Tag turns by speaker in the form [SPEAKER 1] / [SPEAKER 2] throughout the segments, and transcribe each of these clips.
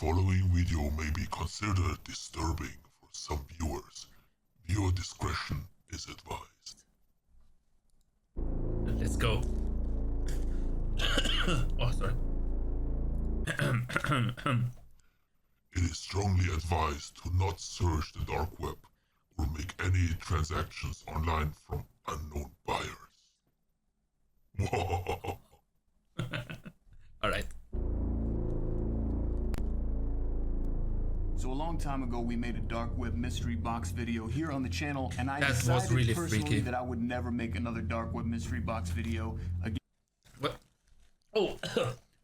[SPEAKER 1] following video may be considered disturbing for some viewers. Viewer discretion is advised.
[SPEAKER 2] Let's go. Oh, sorry.
[SPEAKER 1] It is strongly advised to not search the dark web or make any transactions online from unknown buyers.
[SPEAKER 2] Alright.
[SPEAKER 3] So a long time ago, we made a dark web mystery box video here on the channel, and I
[SPEAKER 2] That was
[SPEAKER 3] decided
[SPEAKER 2] really
[SPEAKER 3] personally
[SPEAKER 2] freaky.
[SPEAKER 3] that I would never make another dark web mystery box video
[SPEAKER 2] What? Oh,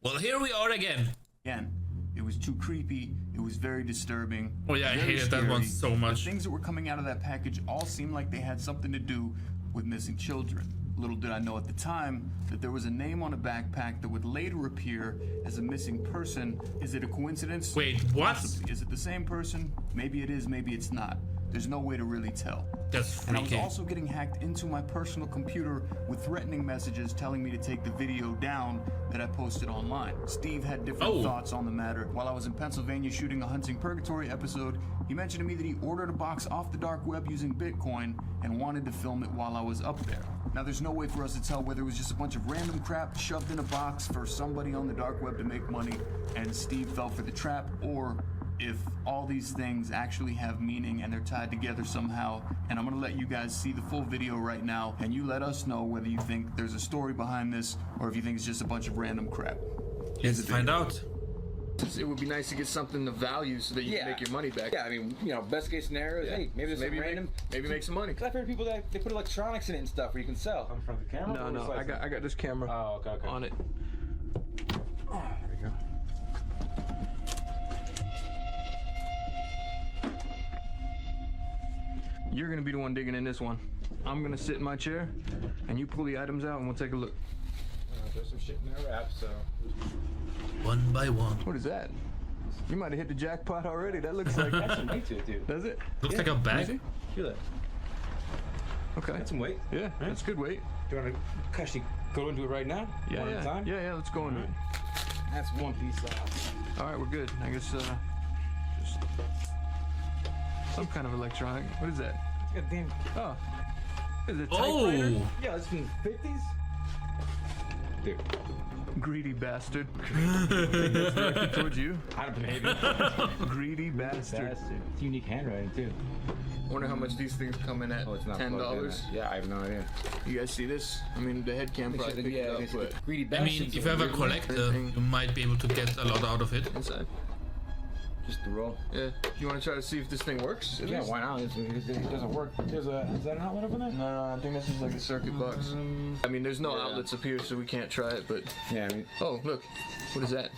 [SPEAKER 2] well, here we are again.
[SPEAKER 3] again. It was too creepy. It was very disturbing.
[SPEAKER 2] Oh yeah, I
[SPEAKER 3] very
[SPEAKER 2] hated that one
[SPEAKER 3] scary.
[SPEAKER 2] so much.
[SPEAKER 3] The things that were coming out of that package all seemed like they had something to do with missing children. Little did I know at the time that there was a name on a backpack that would later appear as a missing person. Is it a coincidence?
[SPEAKER 2] Wait, what?
[SPEAKER 3] Possibly. Is it the same person? Maybe it is, maybe it's not. There's no way to really tell.
[SPEAKER 2] That's
[SPEAKER 3] And I was
[SPEAKER 2] freaky.
[SPEAKER 3] also getting hacked into my personal computer with threatening messages telling me to take the video down that I posted online. Steve had different thoughts on the matter. While I was in Pennsylvania shooting a Hunting Purgatory episode, he mentioned to me that he ordered a box off the dark web using Bitcoin and wanted to film it while I was up there. Now there's no way for us to tell whether it was just a bunch of random crap shoved in a box for somebody on the dark web to make money and Steve fell for the trap, or if all these things actually have meaning and they're tied together somehow. And I'm gonna let you guys see the full video right now, and you let us know whether you think there's a story behind this or if you think it's just a bunch of random crap.
[SPEAKER 2] Let's find out.
[SPEAKER 4] It would be nice to get something of value so that you can make your money back.
[SPEAKER 5] Yeah, I mean, you know, best case scenario is, hey, maybe there's some random...
[SPEAKER 4] Maybe make some money.
[SPEAKER 5] I've heard people that they put electronics in it and stuff where you can sell.
[SPEAKER 6] In front of the camera?
[SPEAKER 4] No, I got this camera
[SPEAKER 5] Okay.
[SPEAKER 4] on it.
[SPEAKER 5] There we go.
[SPEAKER 4] You're gonna be the one digging in this one. I'm gonna sit in my chair, and you pull the items out, and we'll take a look.
[SPEAKER 5] There's some shit in there wrapped, so...
[SPEAKER 2] One by one.
[SPEAKER 4] What is that? You might have hit the jackpot already. That looks like.
[SPEAKER 5] That's some weight to it, dude.
[SPEAKER 4] Does it?
[SPEAKER 2] Looks like a bag.
[SPEAKER 5] Feel that.
[SPEAKER 4] Okay.
[SPEAKER 5] That's some weight.
[SPEAKER 4] Yeah, that's good weight.
[SPEAKER 5] Do you want to actually go into it right now?
[SPEAKER 4] Yeah,
[SPEAKER 5] One at a time?
[SPEAKER 4] yeah. Let's go into it.
[SPEAKER 5] That's one piece off.
[SPEAKER 4] All right, we're good. I guess just some kind of electronic. What is that?
[SPEAKER 5] It's got damn...
[SPEAKER 4] Oh, is it a typewriter?
[SPEAKER 2] Oh,
[SPEAKER 5] Yeah, it's from the 50s? Dude.
[SPEAKER 4] Greedy bastard. That's directed towards you.
[SPEAKER 5] I don't maybe.
[SPEAKER 4] Greedy bastard.
[SPEAKER 5] It's unique handwriting, too.
[SPEAKER 4] Wonder how much these things come in at.
[SPEAKER 5] Oh, it's not
[SPEAKER 4] $10.
[SPEAKER 5] Yeah, I have no idea.
[SPEAKER 4] You guys see this? I mean, the head cam probably picked it up, but
[SPEAKER 5] Greedy
[SPEAKER 2] I
[SPEAKER 5] bastards.
[SPEAKER 2] mean, if you have a collector, you might be able to get a lot out of it.
[SPEAKER 4] inside.
[SPEAKER 5] Just the roll.
[SPEAKER 4] Yeah. You want to try to see if this thing works?
[SPEAKER 5] Yeah, why not? It doesn't work. Is that an outlet over there?
[SPEAKER 4] No, I think this is like a circuit box. I mean, there's no outlets up here, so we can't try it. But
[SPEAKER 5] Yeah, I mean,
[SPEAKER 4] oh, look, what is that?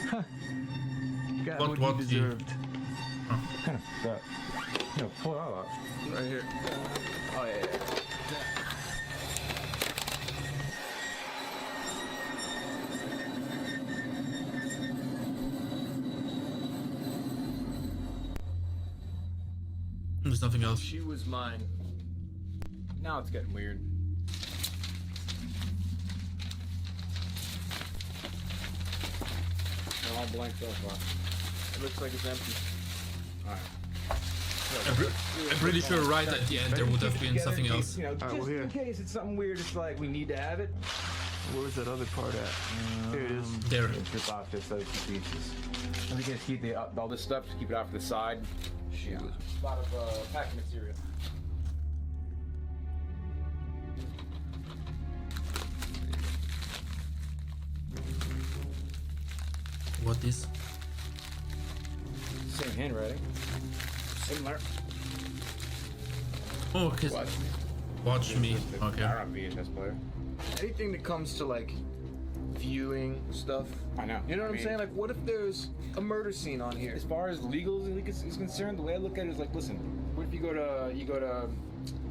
[SPEAKER 4] Huh. Got
[SPEAKER 2] What
[SPEAKER 4] what he
[SPEAKER 2] do you-
[SPEAKER 4] deserved.
[SPEAKER 5] kind of, pull it all out.
[SPEAKER 4] Right here. Oh yeah.
[SPEAKER 2] There's nothing else.
[SPEAKER 4] She was mine.
[SPEAKER 5] Now it's getting weird. They're all blank so far.
[SPEAKER 4] It looks like it's empty.
[SPEAKER 2] I'm pretty sure right at the end there would have been something else.
[SPEAKER 5] You know, just
[SPEAKER 4] well, here.
[SPEAKER 5] in case it's something weird, it's like we need to have it.
[SPEAKER 4] Where was that other part at? Here it is.
[SPEAKER 2] There.
[SPEAKER 5] Just off this other pieces. And we can just keep all this stuff, just keep it off to the side.
[SPEAKER 4] She was.
[SPEAKER 5] A lot of packing material.
[SPEAKER 2] What is?
[SPEAKER 5] Same handwriting. Similar.
[SPEAKER 2] Oh, okay. Watch me. Okay.
[SPEAKER 5] I'm a VHS player.
[SPEAKER 4] Anything that comes to like viewing stuff.
[SPEAKER 5] I know.
[SPEAKER 4] You know what
[SPEAKER 5] I
[SPEAKER 4] I'm
[SPEAKER 5] mean,
[SPEAKER 4] saying? Like, what if there's a murder scene on here?
[SPEAKER 5] As far as legal is concerned, the way I look at it is like, listen, what if you go to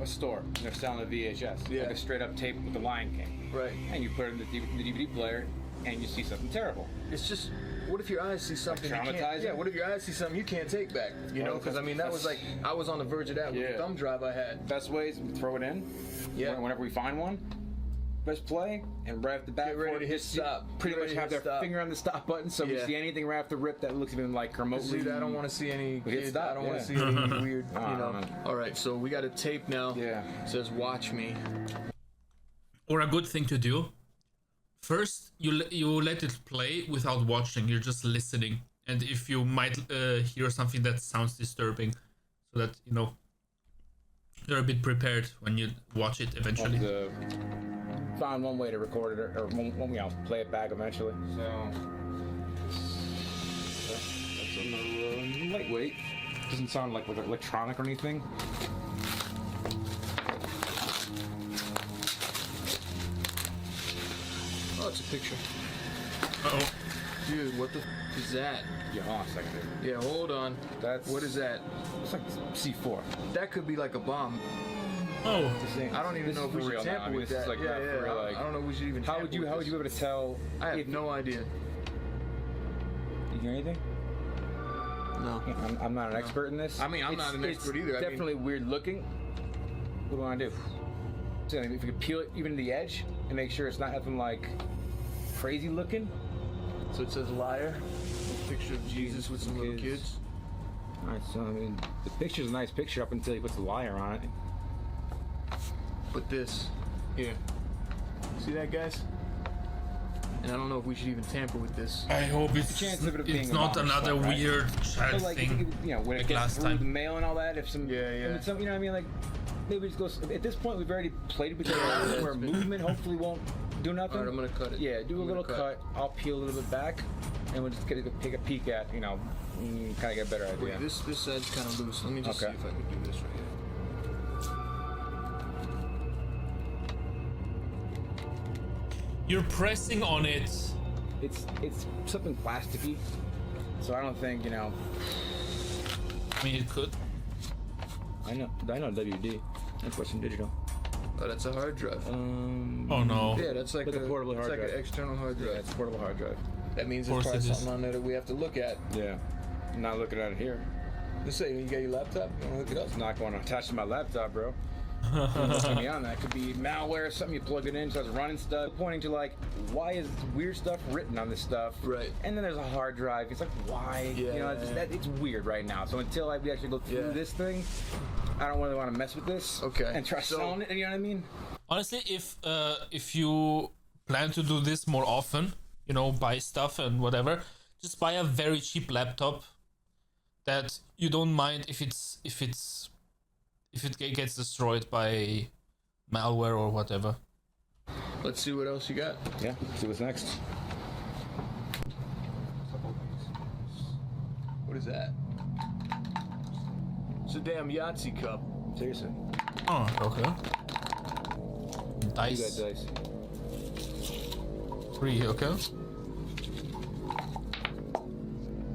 [SPEAKER 5] a store and they're selling a VHS,
[SPEAKER 4] Yeah.
[SPEAKER 5] like a straight up tape with the Lion King,
[SPEAKER 4] Right.
[SPEAKER 5] and you put it in the DVD player, and you see something terrible.
[SPEAKER 4] It's just, what if your eyes see something
[SPEAKER 5] Like
[SPEAKER 4] you can't?
[SPEAKER 5] traumatizing?
[SPEAKER 4] Yeah. What if your eyes see something you can't take back? You know, because I mean that was like I was on the verge of that with the
[SPEAKER 5] Yeah.
[SPEAKER 4] thumb drive I had.
[SPEAKER 5] Best way is to throw it in.
[SPEAKER 4] Yeah.
[SPEAKER 5] Whenever we find one, press play, and right off the bat,
[SPEAKER 4] Get ready to hit stop.
[SPEAKER 5] Pretty
[SPEAKER 4] Get
[SPEAKER 5] much
[SPEAKER 4] ready to
[SPEAKER 5] have
[SPEAKER 4] hit
[SPEAKER 5] their
[SPEAKER 4] stop.
[SPEAKER 5] finger on the stop button, so if
[SPEAKER 4] Yeah.
[SPEAKER 5] we see anything right off the rip that looks even like remotely.
[SPEAKER 4] Dude, I don't want to see any.
[SPEAKER 5] We hit
[SPEAKER 4] Kid,
[SPEAKER 5] stop,
[SPEAKER 4] I don't want
[SPEAKER 5] yeah.
[SPEAKER 4] to see any weird. You
[SPEAKER 5] I
[SPEAKER 4] know.
[SPEAKER 5] don't know.
[SPEAKER 4] All right, so we got a tape now.
[SPEAKER 5] Yeah.
[SPEAKER 4] It says "Watch me."
[SPEAKER 2] Or a good thing to do. First, you let it play without watching. You're just listening, and if you might hear something that sounds disturbing, so that you know you're a bit prepared when you watch it eventually.
[SPEAKER 5] Found one way to record it or play it back eventually. So that's another lightweight. Doesn't sound like electronic or anything.
[SPEAKER 4] Oh, it's a picture.
[SPEAKER 2] Uh-oh.
[SPEAKER 4] Dude, what the is that?
[SPEAKER 5] Yeah, hold on a second.
[SPEAKER 4] Yeah, hold on.
[SPEAKER 5] That's
[SPEAKER 4] What is that?
[SPEAKER 5] It's like C4.
[SPEAKER 4] That could be like a bomb.
[SPEAKER 2] Oh,
[SPEAKER 4] I don't even know if we should tamper with that.
[SPEAKER 5] Like
[SPEAKER 4] yeah,
[SPEAKER 5] not
[SPEAKER 4] yeah.
[SPEAKER 5] for real, like,
[SPEAKER 4] I don't know if we should even.
[SPEAKER 5] how
[SPEAKER 4] tamper
[SPEAKER 5] would you
[SPEAKER 4] with
[SPEAKER 5] be able to tell?
[SPEAKER 4] I have
[SPEAKER 5] if
[SPEAKER 4] no idea.
[SPEAKER 5] You hear anything?
[SPEAKER 4] No.
[SPEAKER 5] I'm not an expert in this.
[SPEAKER 4] I mean, I'm not an expert either. I mean-
[SPEAKER 5] Definitely weird looking. What do I want to do? So if you could peel it even to the edge and make sure it's not nothing like crazy looking.
[SPEAKER 4] So it says liar. A picture of Jesus with some little kids.
[SPEAKER 5] All right, so I mean, the picture's a nice picture up until he puts the liar on it.
[SPEAKER 4] But this, here. See that, guys? And I don't know if we should even tamper with this.
[SPEAKER 2] I hope it's
[SPEAKER 5] chance of it being
[SPEAKER 2] it's
[SPEAKER 5] a
[SPEAKER 2] not
[SPEAKER 5] bomb or
[SPEAKER 2] another
[SPEAKER 5] something, right?
[SPEAKER 2] weird child
[SPEAKER 5] But like, if you
[SPEAKER 2] thing.
[SPEAKER 5] could, when
[SPEAKER 2] like
[SPEAKER 5] it gets
[SPEAKER 2] last
[SPEAKER 5] through the
[SPEAKER 2] time.
[SPEAKER 5] mail and all that, if some,
[SPEAKER 4] Yeah, yeah.
[SPEAKER 5] if some, you know what I mean, like maybe just goes. At this point, we've already played it with the where movement hopefully won't do nothing.
[SPEAKER 4] All right, I'm gonna cut it.
[SPEAKER 5] Yeah, do a
[SPEAKER 4] I'm
[SPEAKER 5] little
[SPEAKER 4] gonna
[SPEAKER 5] cut. I'll peel a little bit back, and we'll just take a peek at, kind of get a better idea.
[SPEAKER 4] Wait, this side's kind of loose. Let me just
[SPEAKER 5] Okay.
[SPEAKER 4] see if I can do this right here.
[SPEAKER 2] You're pressing on it.
[SPEAKER 5] It's something plasticky, so I don't think
[SPEAKER 2] I mean, it could.
[SPEAKER 5] I know WD. That's Western Digital.
[SPEAKER 4] Oh, that's a hard drive.
[SPEAKER 2] Oh no.
[SPEAKER 4] Yeah, that's like
[SPEAKER 5] With a portable hard
[SPEAKER 4] it's like
[SPEAKER 5] drive.
[SPEAKER 4] an external hard drive.
[SPEAKER 5] Yeah, it's a portable hard drive.
[SPEAKER 4] That means
[SPEAKER 2] Of
[SPEAKER 4] there's
[SPEAKER 2] course
[SPEAKER 4] probably
[SPEAKER 2] it is.
[SPEAKER 4] something on there that we have to look at.
[SPEAKER 5] Yeah. I'm not looking at it here.
[SPEAKER 4] Just say, you got your laptop? You want to look it up?
[SPEAKER 5] It's not going to attach to my laptop, bro. Beyond that, could be malware, something you plug it in, starts running stuff, pointing to like, why is weird stuff written on this stuff?
[SPEAKER 4] Right.
[SPEAKER 5] And then there's a hard drive. It's like, why?
[SPEAKER 4] Yeah.
[SPEAKER 5] It's weird right now. So until we actually go through
[SPEAKER 4] Yeah.
[SPEAKER 5] this thing, I don't really want to mess with this.
[SPEAKER 4] Okay.
[SPEAKER 5] And try
[SPEAKER 4] So-
[SPEAKER 5] selling it. You know what I mean?
[SPEAKER 2] Honestly, if you plan to do this more often, buy stuff and whatever, just buy a very cheap laptop that you don't mind if it gets destroyed by malware or whatever.
[SPEAKER 4] Let's see what else you got.
[SPEAKER 5] Yeah. See what's next.
[SPEAKER 4] What is that? It's a damn Yahtzee cup.
[SPEAKER 5] Seriously.
[SPEAKER 2] Oh, okay.
[SPEAKER 5] You got
[SPEAKER 2] Dice.
[SPEAKER 5] dice.
[SPEAKER 2] 3, okay.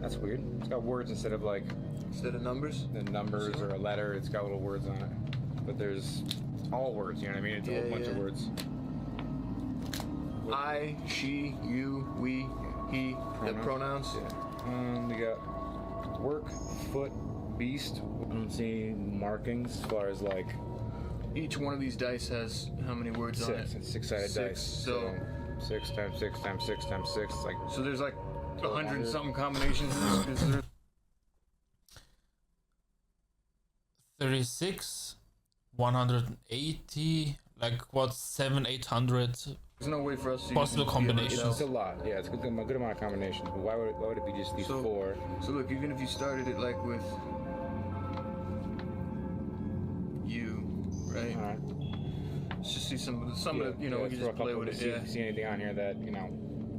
[SPEAKER 5] That's weird. It's got words instead of like
[SPEAKER 4] Instead of numbers?
[SPEAKER 5] the numbers or a letter. It's got little words on it. But there's all words. You know what I mean? It's a whole
[SPEAKER 4] Yeah,
[SPEAKER 5] bunch of
[SPEAKER 4] yeah.
[SPEAKER 5] words.
[SPEAKER 4] I, she, you, we, he, the pronouns.
[SPEAKER 5] Yeah. We got work, foot, beast. I don't see markings as far as like
[SPEAKER 4] Each one of these dice has how many words on
[SPEAKER 5] six.
[SPEAKER 4] it?
[SPEAKER 5] It's six-sided
[SPEAKER 4] Six,
[SPEAKER 5] dice.
[SPEAKER 4] so-
[SPEAKER 5] 6 times 6 times 6 times 6. It's like
[SPEAKER 4] So there's like 100
[SPEAKER 5] 100.
[SPEAKER 4] something combinations. Is there-
[SPEAKER 2] 36, 180, like what, 800.
[SPEAKER 4] There's no way for us to
[SPEAKER 2] Possible
[SPEAKER 4] even be able to
[SPEAKER 2] combinations.
[SPEAKER 4] tell.
[SPEAKER 5] it's a lot. Yeah, it's a good amount of combinations. But why would it be just these
[SPEAKER 4] So-
[SPEAKER 5] 4?
[SPEAKER 4] So look, even if you started it like with you, right?
[SPEAKER 5] All right.
[SPEAKER 4] Let's just see some of the, we can
[SPEAKER 5] throw a
[SPEAKER 4] just play
[SPEAKER 5] couple
[SPEAKER 4] with
[SPEAKER 5] to
[SPEAKER 4] it.
[SPEAKER 5] see
[SPEAKER 4] Yeah.
[SPEAKER 5] if you see anything on here that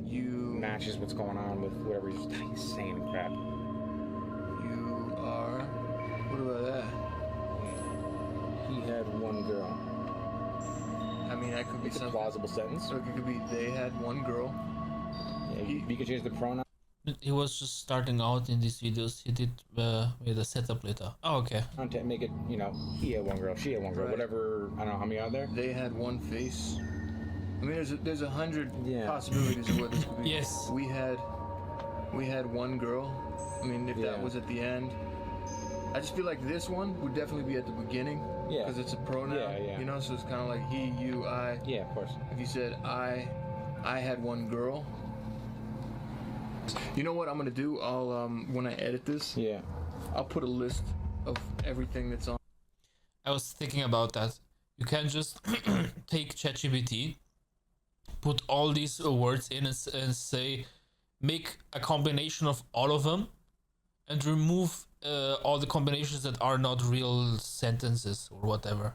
[SPEAKER 4] You,
[SPEAKER 5] matches what's going on with whatever he's saying. Crap.
[SPEAKER 4] you are. What about that?
[SPEAKER 5] He had one girl.
[SPEAKER 4] I mean, that could be
[SPEAKER 5] It's a
[SPEAKER 4] something.
[SPEAKER 5] plausible sentence.
[SPEAKER 4] Look, it could be they had one girl.
[SPEAKER 5] Yeah, you could change the pronoun.
[SPEAKER 2] He was just starting out in these videos. He did with a setup later. Oh, okay.
[SPEAKER 5] Content, make it, he had one girl, she had one girl,
[SPEAKER 4] Right.
[SPEAKER 5] whatever. I don't know how many are there.
[SPEAKER 4] They had one face. I mean, there's 100
[SPEAKER 5] Yeah.
[SPEAKER 4] possibilities of what this could be.
[SPEAKER 2] Yes.
[SPEAKER 4] We had one girl. I mean, if
[SPEAKER 5] Yeah.
[SPEAKER 4] that was at the end, I just feel like this one would definitely be at the beginning.
[SPEAKER 5] Yeah.
[SPEAKER 4] Because it's a pronoun.
[SPEAKER 5] Yeah.
[SPEAKER 4] You know, so it's kind of like he, you, I.
[SPEAKER 5] Yeah, of course.
[SPEAKER 4] If you said I had one girl. You know what I'm gonna do? I'll when I edit this,
[SPEAKER 5] Yeah.
[SPEAKER 4] I'll put a list of everything that's on.
[SPEAKER 2] I was thinking about that. You can just take ChatGPT, put all these words in and say, make a combination of all of them, and remove all the combinations that are not real sentences or whatever.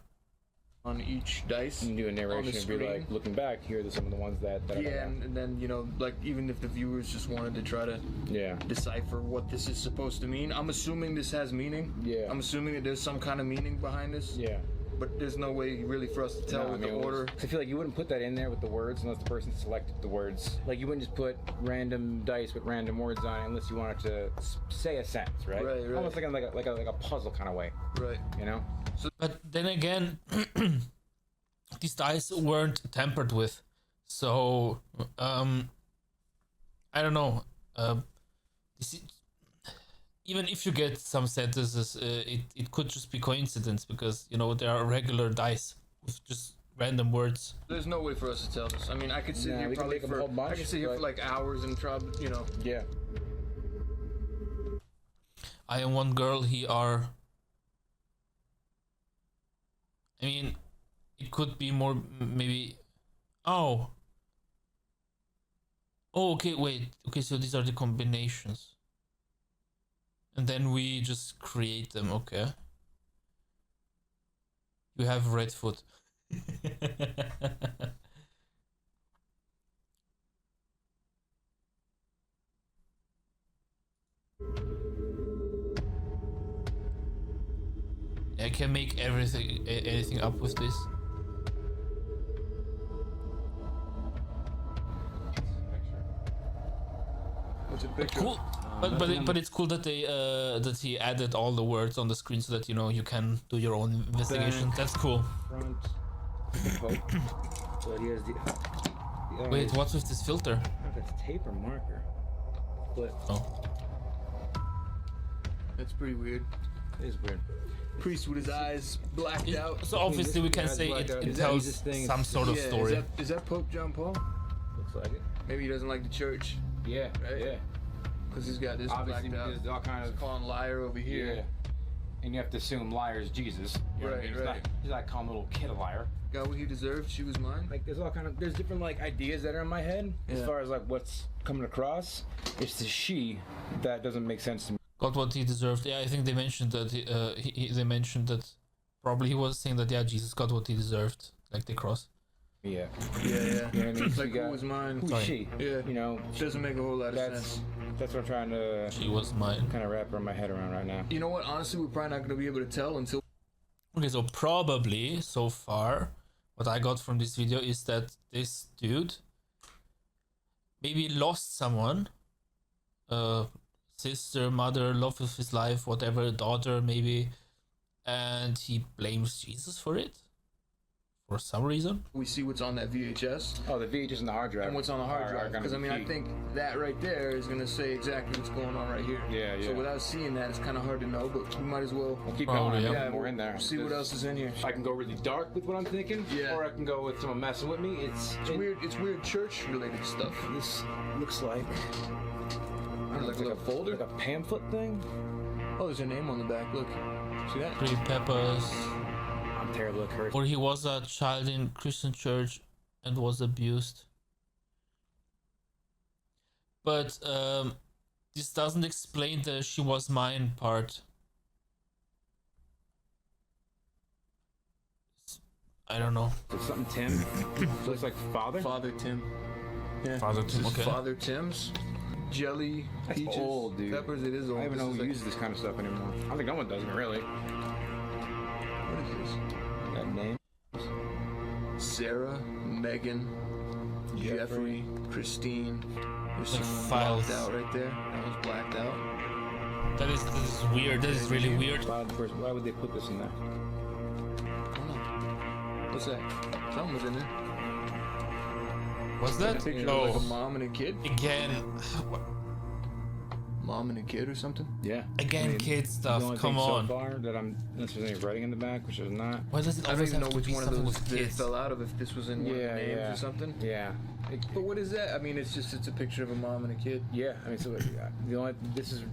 [SPEAKER 4] On each dice.
[SPEAKER 5] You can do a narration and be
[SPEAKER 4] screen.
[SPEAKER 5] like, looking back, here are some of the ones that are
[SPEAKER 4] Yeah, and then, you know, like, even if the viewers just wanted to try to
[SPEAKER 5] yeah.
[SPEAKER 4] decipher what this is supposed to mean, I'm assuming this has meaning.
[SPEAKER 5] Yeah.
[SPEAKER 4] I'm assuming that there's some kind of meaning behind this.
[SPEAKER 5] Yeah.
[SPEAKER 4] But there's no way really for us to tell
[SPEAKER 5] No,
[SPEAKER 4] with
[SPEAKER 5] I mean,
[SPEAKER 4] the order.
[SPEAKER 5] I feel like you wouldn't put that in there with the words unless the person selected the words. Like you wouldn't just put random dice with random words on it unless you wanted to say a sentence, right?
[SPEAKER 4] Right.
[SPEAKER 5] Almost like a puzzle kind of way,
[SPEAKER 4] Right.
[SPEAKER 5] you know?
[SPEAKER 2] But then again, these dice weren't tampered with, so I don't know. Even if you get some sentences, it could just be coincidence because, you know, there are regular dice with just random words.
[SPEAKER 4] There's no way for us to tell this. I mean, I could sit
[SPEAKER 5] Nah,
[SPEAKER 4] here
[SPEAKER 5] we can
[SPEAKER 4] probably
[SPEAKER 5] make 'em a
[SPEAKER 4] for
[SPEAKER 5] whole bunch,
[SPEAKER 4] I could sit here
[SPEAKER 5] but-
[SPEAKER 4] for like hours and try, you know.
[SPEAKER 5] Yeah.
[SPEAKER 2] I am one girl, he are. I mean, it could be more maybe. Oh, okay, wait. Okay, so these are the combinations. And then we just create them, okay. You have red foot. I can make anything up with this.
[SPEAKER 4] What's a picture?
[SPEAKER 2] Cool. But it's cool that they that he added all the words on the screen so that, you know, you can do your own investigation.
[SPEAKER 5] Back.
[SPEAKER 2] That's cool.
[SPEAKER 5] Front. So he has the
[SPEAKER 2] Wait, what's with this filter?
[SPEAKER 5] I don't know if it's tape or marker. But
[SPEAKER 2] Oh,
[SPEAKER 4] That's pretty weird.
[SPEAKER 5] it is weird.
[SPEAKER 4] Priest with his eyes blacked out.
[SPEAKER 2] so obviously we can
[SPEAKER 5] Guys
[SPEAKER 2] say
[SPEAKER 5] blacked
[SPEAKER 2] it,
[SPEAKER 5] out.
[SPEAKER 2] it
[SPEAKER 5] Is that
[SPEAKER 2] tells
[SPEAKER 5] Jesus thing?
[SPEAKER 2] some sort of
[SPEAKER 4] Yeah,
[SPEAKER 2] story.
[SPEAKER 4] Is that Pope John Paul?
[SPEAKER 5] Looks like it.
[SPEAKER 4] Maybe he doesn't like the church
[SPEAKER 5] Yeah,
[SPEAKER 4] Right?
[SPEAKER 5] yeah.
[SPEAKER 4] because he's got this
[SPEAKER 5] Obviously,
[SPEAKER 4] blacked out.
[SPEAKER 5] there's all kind of
[SPEAKER 4] Calling liar over here.
[SPEAKER 5] yeah. And you have to assume liar's Jesus. You know what I mean?
[SPEAKER 4] Right.
[SPEAKER 5] He's not calling a little kid a liar.
[SPEAKER 4] Got what he deserved. She was mine.
[SPEAKER 5] Like there's different like ideas that are in my head as
[SPEAKER 4] Yeah.
[SPEAKER 5] far as like what's coming across. It's the she that doesn't make sense to me.
[SPEAKER 2] Got what he deserved. Yeah, I think they mentioned that. They mentioned that probably he was saying that, yeah, Jesus got what he deserved, like the cross.
[SPEAKER 5] Yeah.
[SPEAKER 4] Yeah.
[SPEAKER 5] You know what I mean?
[SPEAKER 4] It's
[SPEAKER 5] So
[SPEAKER 4] like
[SPEAKER 5] you
[SPEAKER 4] who
[SPEAKER 5] got-
[SPEAKER 4] was mine?
[SPEAKER 5] Who's
[SPEAKER 2] Sorry.
[SPEAKER 5] she?
[SPEAKER 4] Yeah.
[SPEAKER 5] You know,
[SPEAKER 4] Doesn't make a whole lot of
[SPEAKER 5] that's
[SPEAKER 4] sense.
[SPEAKER 5] that's what I'm trying to
[SPEAKER 2] She was mine.
[SPEAKER 5] kind of wrap my head around right now.
[SPEAKER 4] You know what? Honestly, we're probably not going to be able to tell until
[SPEAKER 2] Okay, so probably so far, what I got from this video is that this dude maybe lost someone, sister, mother, love of his life, whatever, daughter maybe, and he blames Jesus for it for some reason.
[SPEAKER 4] we see what's on that VHS
[SPEAKER 5] Oh, the VHS and the hard drive.
[SPEAKER 4] and what's on the hard
[SPEAKER 5] are
[SPEAKER 4] drive.
[SPEAKER 5] gonna
[SPEAKER 4] Because I
[SPEAKER 5] be
[SPEAKER 4] mean, I
[SPEAKER 5] key.
[SPEAKER 4] think that right there is going to say exactly what's going on right here.
[SPEAKER 5] Yeah,
[SPEAKER 4] So
[SPEAKER 5] yeah.
[SPEAKER 4] without seeing that, it's kind of hard to know. But we might as well.
[SPEAKER 5] We'll keep
[SPEAKER 2] Oh,
[SPEAKER 5] going.
[SPEAKER 2] yeah.
[SPEAKER 5] Yeah, more in there.
[SPEAKER 4] See what else is in here.
[SPEAKER 5] I can go really dark with what I'm thinking,
[SPEAKER 4] Yeah.
[SPEAKER 5] or I can go with someone messing with me.
[SPEAKER 4] It's weird. It's weird church-related stuff.
[SPEAKER 5] This looks like
[SPEAKER 4] Like a little folder.
[SPEAKER 5] like a pamphlet thing.
[SPEAKER 4] Oh, there's a name on the back. Look. See that?
[SPEAKER 2] 3 peppers.
[SPEAKER 5] I'm terrible at cursing.
[SPEAKER 2] Or he was a child in Christian church and was abused. But this doesn't explain the she was mine part. I don't know.
[SPEAKER 5] It's something Tim. Looks like father.
[SPEAKER 4] Father Tim. Yeah.
[SPEAKER 2] Father
[SPEAKER 4] This
[SPEAKER 2] Tim,
[SPEAKER 4] is
[SPEAKER 2] okay.
[SPEAKER 4] Father Tim's. Jelly,
[SPEAKER 5] That's
[SPEAKER 4] peaches,
[SPEAKER 5] old, dude.
[SPEAKER 4] peppers. It is old.
[SPEAKER 5] I don't even
[SPEAKER 4] This
[SPEAKER 5] know
[SPEAKER 4] is
[SPEAKER 5] who
[SPEAKER 4] like-
[SPEAKER 5] uses this kind of stuff anymore. I don't think no one does, really.
[SPEAKER 4] What is this?
[SPEAKER 5] That name.
[SPEAKER 4] Sarah, Megan, Jeffrey, Christine. There's
[SPEAKER 2] Like
[SPEAKER 4] some
[SPEAKER 2] files.
[SPEAKER 4] blacked out right there. That one's blacked out.
[SPEAKER 2] That is weird. That is really weird.
[SPEAKER 5] Why would they put this in there?
[SPEAKER 4] I don't know. What's that? Something was in there.
[SPEAKER 2] What's
[SPEAKER 4] A
[SPEAKER 2] that?
[SPEAKER 4] picture of like a
[SPEAKER 2] Oh,
[SPEAKER 4] mom and a kid.
[SPEAKER 2] again.
[SPEAKER 4] Mom mom and a kid or something.
[SPEAKER 5] Yeah.
[SPEAKER 2] Again, kid
[SPEAKER 5] the
[SPEAKER 2] stuff.
[SPEAKER 5] only
[SPEAKER 2] Come
[SPEAKER 5] thing
[SPEAKER 2] on.
[SPEAKER 5] So far that unless there's any writing in the back, which there's not.
[SPEAKER 2] Why does it
[SPEAKER 4] I don't
[SPEAKER 2] always
[SPEAKER 4] even
[SPEAKER 2] have
[SPEAKER 4] know
[SPEAKER 2] to
[SPEAKER 4] which
[SPEAKER 2] be
[SPEAKER 4] one of
[SPEAKER 2] something
[SPEAKER 4] those
[SPEAKER 2] with
[SPEAKER 4] that
[SPEAKER 2] kids?
[SPEAKER 4] fell out of, if this was in one of the names or something.
[SPEAKER 5] Yeah.
[SPEAKER 4] But what is that? I mean, it's a picture of a mom and a kid.
[SPEAKER 5] Yeah. I mean, so the only this is.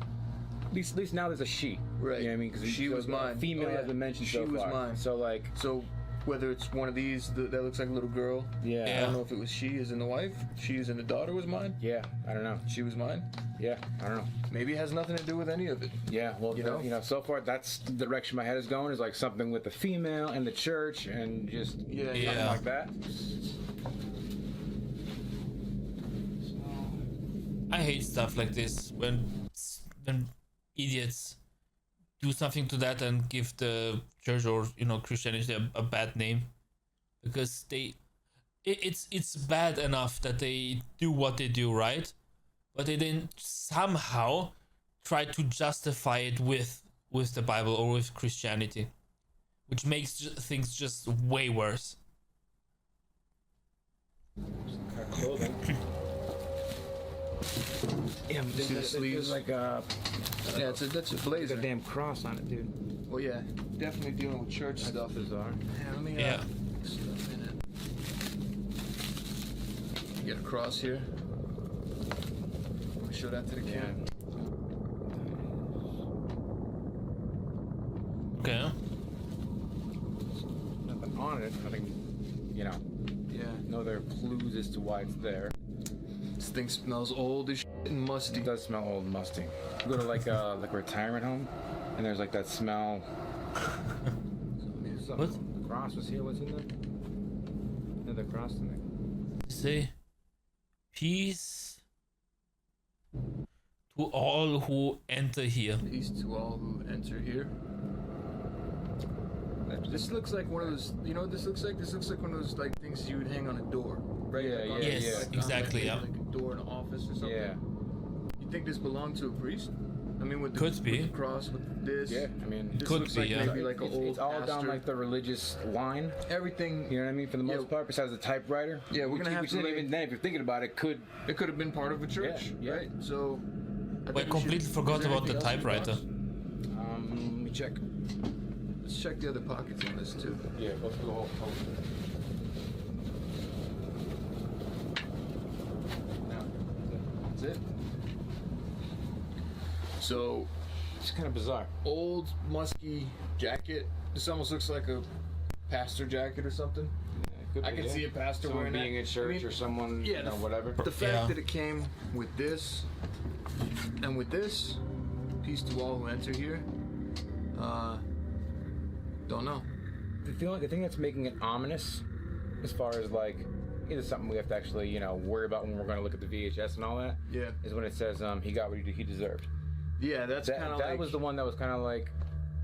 [SPEAKER 5] At least now there's a she.
[SPEAKER 4] Right.
[SPEAKER 5] You know what I mean? Because
[SPEAKER 4] She was mine.
[SPEAKER 5] Female
[SPEAKER 4] Oh, yeah.
[SPEAKER 5] has been mentioned
[SPEAKER 4] She
[SPEAKER 5] so
[SPEAKER 4] was
[SPEAKER 5] far.
[SPEAKER 4] mine.
[SPEAKER 5] So like.
[SPEAKER 4] So whether it's one of these that looks like a little girl.
[SPEAKER 5] Yeah.
[SPEAKER 4] I don't know if it was she as in the wife, she as in the daughter was mine.
[SPEAKER 5] Yeah. I don't know.
[SPEAKER 4] She was mine.
[SPEAKER 5] Yeah. I don't know.
[SPEAKER 4] Maybe it has nothing to do with any of it.
[SPEAKER 5] Yeah. Well,
[SPEAKER 4] You know?
[SPEAKER 5] so far that's the direction my head is going, is like something with the female and the church and just
[SPEAKER 4] Yeah.
[SPEAKER 5] something
[SPEAKER 2] Yeah.
[SPEAKER 5] like that.
[SPEAKER 2] I hate stuff like this when idiots do something to that and give the church or Christianity a bad name, because it's bad enough that they do what they do, right? But they then somehow try to justify it with the Bible or with Christianity, which makes things just way worse.
[SPEAKER 5] Clothing. Yeah,
[SPEAKER 4] See the sleeves?
[SPEAKER 5] there's like a
[SPEAKER 4] Yeah, that's a blazer.
[SPEAKER 5] damn cross on it, dude.
[SPEAKER 4] Well, yeah, definitely dealing with church stuff.
[SPEAKER 5] Bizarre.
[SPEAKER 4] Yeah, let me
[SPEAKER 2] Yeah.
[SPEAKER 4] stuff in it. You got a cross here. Let me show that to the camera.
[SPEAKER 2] Okay.
[SPEAKER 5] Nothing on it. Nothing.
[SPEAKER 4] Yeah.
[SPEAKER 5] No other clues as to why it's there.
[SPEAKER 4] This thing smells old as shit and musty.
[SPEAKER 5] It does smell old and musty. You go to like a retirement home, and there's like that smell.
[SPEAKER 2] What?
[SPEAKER 5] The cross was here. What's in there? Another cross in there.
[SPEAKER 2] Say, peace to all who enter here.
[SPEAKER 4] Peace to all who enter here. This looks like one of those. You know what this looks like? This looks like one of those like things you would hang on a door, right?
[SPEAKER 5] Yeah,
[SPEAKER 4] Like on
[SPEAKER 5] yeah,
[SPEAKER 2] Yes,
[SPEAKER 5] yeah.
[SPEAKER 4] like on,
[SPEAKER 2] exactly, yeah.
[SPEAKER 4] Like a door in an office or something.
[SPEAKER 5] Yeah.
[SPEAKER 4] You think this belonged to a priest? I mean, with the,
[SPEAKER 2] Could be.
[SPEAKER 4] with the cross, with this.
[SPEAKER 5] Yeah. I mean,
[SPEAKER 4] This
[SPEAKER 2] Could
[SPEAKER 4] looks
[SPEAKER 2] be,
[SPEAKER 4] like
[SPEAKER 2] yeah.
[SPEAKER 4] maybe like an old
[SPEAKER 5] it's all down
[SPEAKER 4] pastor.
[SPEAKER 5] like the religious line.
[SPEAKER 4] Everything.
[SPEAKER 5] You know what I mean? For the most
[SPEAKER 4] Yeah.
[SPEAKER 5] part, besides the typewriter.
[SPEAKER 4] Yeah, we're gonna have
[SPEAKER 5] which
[SPEAKER 4] to,
[SPEAKER 5] isn't
[SPEAKER 4] like-
[SPEAKER 5] even then, if you're thinking about it, could.
[SPEAKER 4] It could have been part of a church,
[SPEAKER 5] Yeah, yeah.
[SPEAKER 4] right? So. I
[SPEAKER 2] I
[SPEAKER 4] think we
[SPEAKER 2] completely
[SPEAKER 4] should-
[SPEAKER 2] forgot
[SPEAKER 4] is there
[SPEAKER 2] about the
[SPEAKER 4] anything else in
[SPEAKER 2] typewriter.
[SPEAKER 4] box?
[SPEAKER 5] Let me check.
[SPEAKER 4] Let's check the other pockets on this too.
[SPEAKER 5] Yeah, go through the whole.
[SPEAKER 4] That's it. So,
[SPEAKER 5] It's kind of bizarre.
[SPEAKER 4] old musky jacket. This almost looks like a pastor jacket or something. I can see a pastor
[SPEAKER 5] Someone
[SPEAKER 4] wearing
[SPEAKER 5] being
[SPEAKER 4] that.
[SPEAKER 5] in church
[SPEAKER 4] I mean,
[SPEAKER 5] or someone,
[SPEAKER 4] yeah,
[SPEAKER 5] whatever.
[SPEAKER 4] The fact
[SPEAKER 2] Yeah.
[SPEAKER 4] that it came with this and with this, peace to all who enter here. Don't know.
[SPEAKER 5] The thing that's making it ominous, as far as like, it is something we have to actually, worry about when we're going to look at the VHS and all that.
[SPEAKER 4] Yeah.
[SPEAKER 5] Is when it says he got what he deserved.
[SPEAKER 4] Yeah, that's kind of
[SPEAKER 5] That
[SPEAKER 4] like.
[SPEAKER 5] was the one that was kind of like.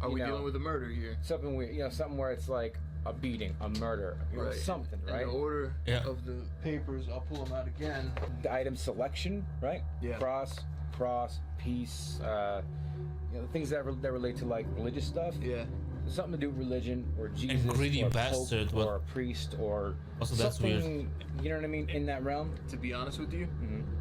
[SPEAKER 4] Are we
[SPEAKER 5] you know,
[SPEAKER 4] dealing with a murder here?
[SPEAKER 5] something weird? Something where it's like a beating, a murder, something,
[SPEAKER 4] And
[SPEAKER 5] right?
[SPEAKER 4] the order
[SPEAKER 2] Yeah.
[SPEAKER 4] of the papers, I'll pull them out again.
[SPEAKER 5] The item selection, right?
[SPEAKER 4] Yeah.
[SPEAKER 5] Cross, peace. The things that relate to like religious stuff.
[SPEAKER 4] Yeah.
[SPEAKER 5] Something to do with religion or Jesus
[SPEAKER 2] greedy
[SPEAKER 5] or a
[SPEAKER 2] bastard,
[SPEAKER 5] pope
[SPEAKER 2] what-
[SPEAKER 5] or a priest or
[SPEAKER 2] Also, that's
[SPEAKER 5] something, you know what I mean, in that realm.
[SPEAKER 4] To be honest with you,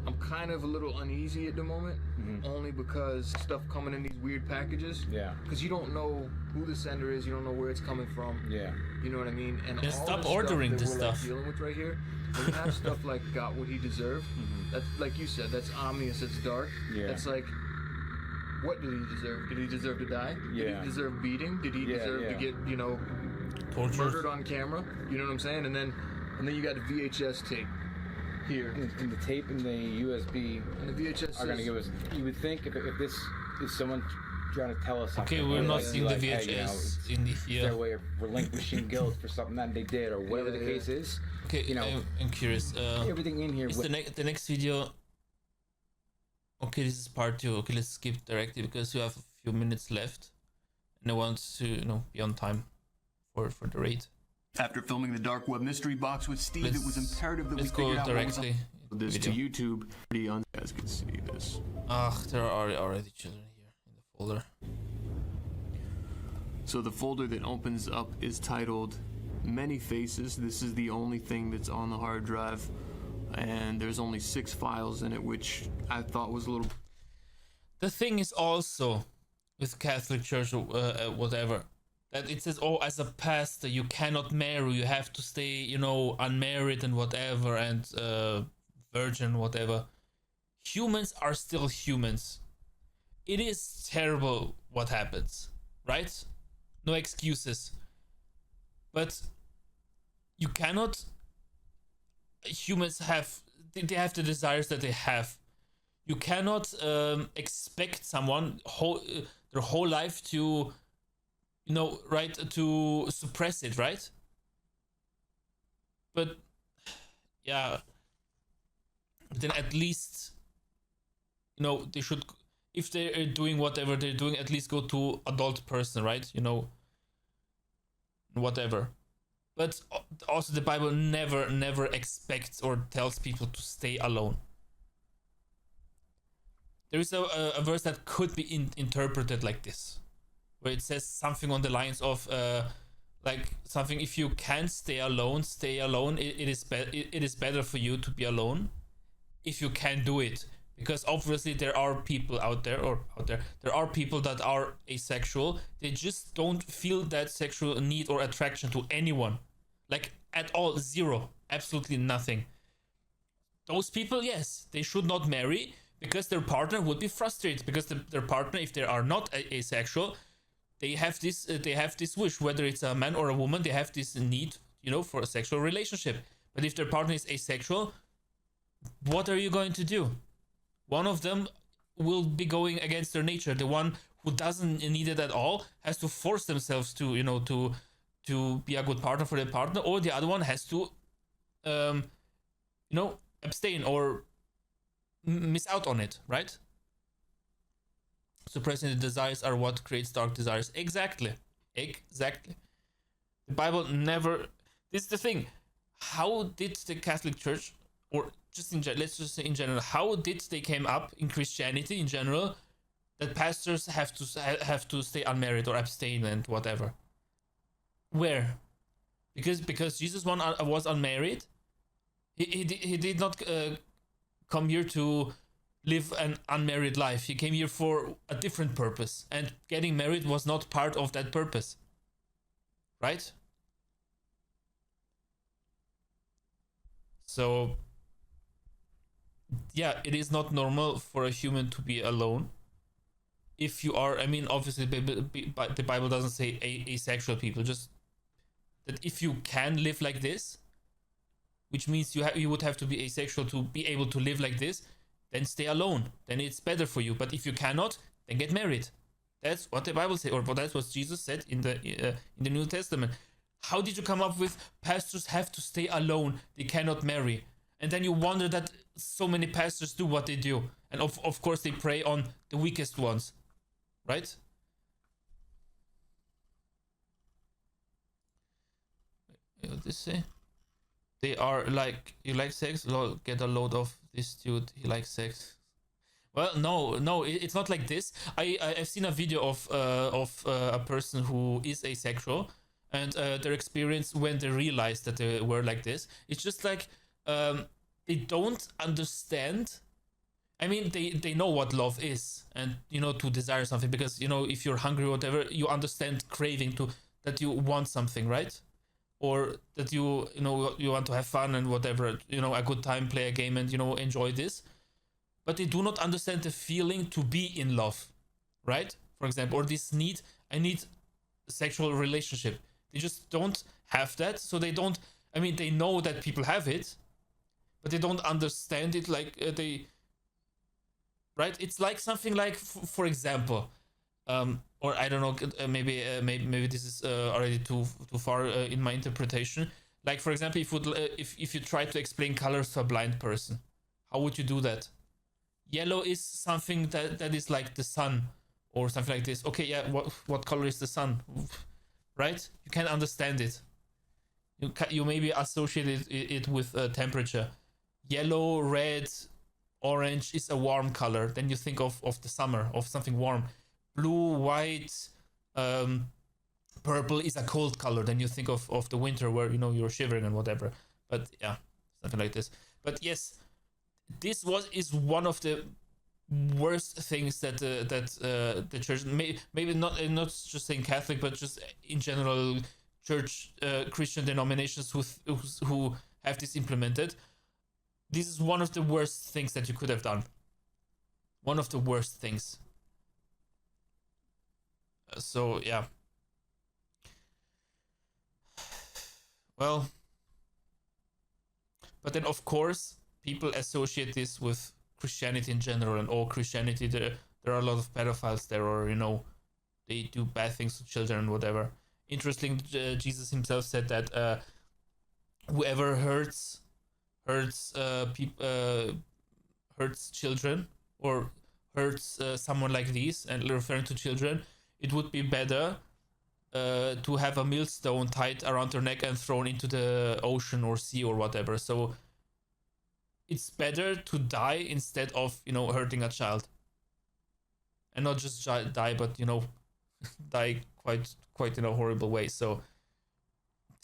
[SPEAKER 4] I'm kind of a little uneasy at the moment, only because stuff coming in these weird packages.
[SPEAKER 5] Yeah.
[SPEAKER 4] Because you don't know who the sender is, you don't know where it's coming from.
[SPEAKER 5] Yeah.
[SPEAKER 4] You know what I mean? And
[SPEAKER 2] Yeah,
[SPEAKER 4] all
[SPEAKER 2] stop
[SPEAKER 4] the
[SPEAKER 2] ordering
[SPEAKER 4] stuff that
[SPEAKER 2] this
[SPEAKER 4] we're
[SPEAKER 2] stuff.
[SPEAKER 4] Like dealing with right here, when you have stuff like got what he deserved. That's like you said. That's ominous. It's dark.
[SPEAKER 5] Yeah.
[SPEAKER 4] That's like. What did he deserve? Did he deserve to die? Did
[SPEAKER 5] Yeah.
[SPEAKER 4] he deserve beating? Did he
[SPEAKER 5] Yeah,
[SPEAKER 4] deserve to
[SPEAKER 5] yeah.
[SPEAKER 4] get,
[SPEAKER 2] Tortured.
[SPEAKER 4] murdered on camera? You know what I'm saying? And then you got the VHS tape here.
[SPEAKER 5] And the tape and the USB
[SPEAKER 4] And the VHS
[SPEAKER 5] are going to
[SPEAKER 4] says-
[SPEAKER 5] give us. You would think if this is someone trying to tell us something.
[SPEAKER 2] Okay, we're
[SPEAKER 5] or
[SPEAKER 2] not
[SPEAKER 5] like,
[SPEAKER 2] seeing the
[SPEAKER 5] like, hey,
[SPEAKER 2] VHS in
[SPEAKER 5] it's
[SPEAKER 2] here.
[SPEAKER 5] their way of relinquishing guilt for something that they did or whatever
[SPEAKER 4] Yeah,
[SPEAKER 5] the
[SPEAKER 4] yeah.
[SPEAKER 5] case is.
[SPEAKER 2] Okay, I'm curious.
[SPEAKER 5] Everything in here.
[SPEAKER 2] Is the next video? Okay, this is part 2. Okay, let's skip directly because we have a few minutes left, and I want to be on time for the raid.
[SPEAKER 3] After filming the Dark Web Mystery Box with Steve, it was imperative that we
[SPEAKER 2] Let's go
[SPEAKER 3] figured out what was
[SPEAKER 2] directly.
[SPEAKER 3] this
[SPEAKER 2] video.
[SPEAKER 3] to YouTube. You guys can see this.
[SPEAKER 2] There are already children here in the folder.
[SPEAKER 3] So the folder that opens up is titled Many Faces. This is the only thing that's on the hard drive, and there's only 6 files in it, which I thought was a little.
[SPEAKER 2] The thing is also with Catholic Church or whatever, that it says, oh, as a pastor you cannot marry, you have to stay, you know, unmarried and whatever, and virgin, whatever. Humans are still humans. It is terrible what happens, right? No excuses. But you cannot, humans have, they have the desires that they have. You cannot expect someone their whole life to, you know, right, to suppress it, right? But yeah, then at least, you know, they should, if they're doing whatever they're doing, at least go to adult person, right? You know, whatever. But also the Bible never expects or tells people to stay alone. There is a verse that could be interpreted like this, where it says something on the lines of like something, if you can't stay alone, stay alone. It is better for you to be alone if you can do it, because obviously there are people there are people that are asexual. They just don't feel that sexual need or attraction to anyone, like at all, zero, absolutely nothing. Those people, yes, they should not marry, because their partner would be frustrated, because their partner, if they are not asexual, they have this wish, whether it's a man or a woman, they have this need, you know, for a sexual relationship. But if their partner is asexual, what are you going to do? One of them will be going against their nature. The one who doesn't need it at all has to force themselves to, you know, to be a good partner for their partner, or the other one has to you know, abstain or miss out on it, right? Suppressing the desires are what creates dark desires. Exactly. The Bible never, this is the thing, how did the Catholic Church, or just let's just say in general, how did they came up in Christianity in general that pastors have to stay unmarried or abstain and whatever? Where? Because Jesus was unmarried. He did not come here to live an unmarried life. He came here for a different purpose, and getting married was not part of that purpose, right? So yeah, it is not normal for a human to be alone. If you are, I mean, obviously the Bible doesn't say asexual people, just that if you can live like this, which means you would have to be asexual to be able to live like this, then stay alone. Then it's better for you. But if you cannot, then get married. That's what the Bible says, or that's what Jesus said in the New Testament. How did you come up with pastors have to stay alone? They cannot marry. And then you wonder that so many pastors do what they do. And of course they prey on the weakest ones, right? What did this say? They are like, you like sex? Lol, get a load of this dude, he likes sex. Well, no, it's not like this. I've seen a video of a person who is asexual, and their experience when they realized that they were like this. It's just like they don't understand. I mean, they know what love is, and you know, to desire something, because you know, if you're hungry or whatever, you understand craving, to that you want something, right? Or that you know, you want to have fun and whatever, you know, a good time, play a game and, you know, enjoy this. But they do not understand the feeling to be in love, right? For example, or this need, I need a sexual relationship. They just don't have that. So they don't, I mean, they know that people have it, but they don't understand it like right? It's like something like, for example, or I don't know, maybe this is already too far in my interpretation. Like, for example, if you try to explain colors to a blind person, how would you do that? Yellow is something that is like the sun, or something like this. Okay, yeah, what color is the sun? Right? You can't understand it. You maybe associate it with temperature. Yellow, red, orange is a warm color. Then you think of the summer, of something warm. Blue, white, purple is a cold color. Then you think of the winter, where, you know, you're shivering and whatever. But yeah, something like this. But yes, this is one of the worst things that the church, maybe not just saying Catholic, but just in general church Christian denominations who have this implemented. This is one of the worst things that you could have done. One of the worst things. So yeah. Well, but then of course people associate this with Christianity in general, and all Christianity, there are a lot of pedophiles there, or they do bad things to children and whatever. Interesting, Jesus himself said that whoever hurts children, or hurts someone like these, and referring to children, it would be better to have a millstone tied around their neck and thrown into the ocean or sea or whatever. So it's better to die instead of hurting a child, and not just die, but die quite in a horrible way. So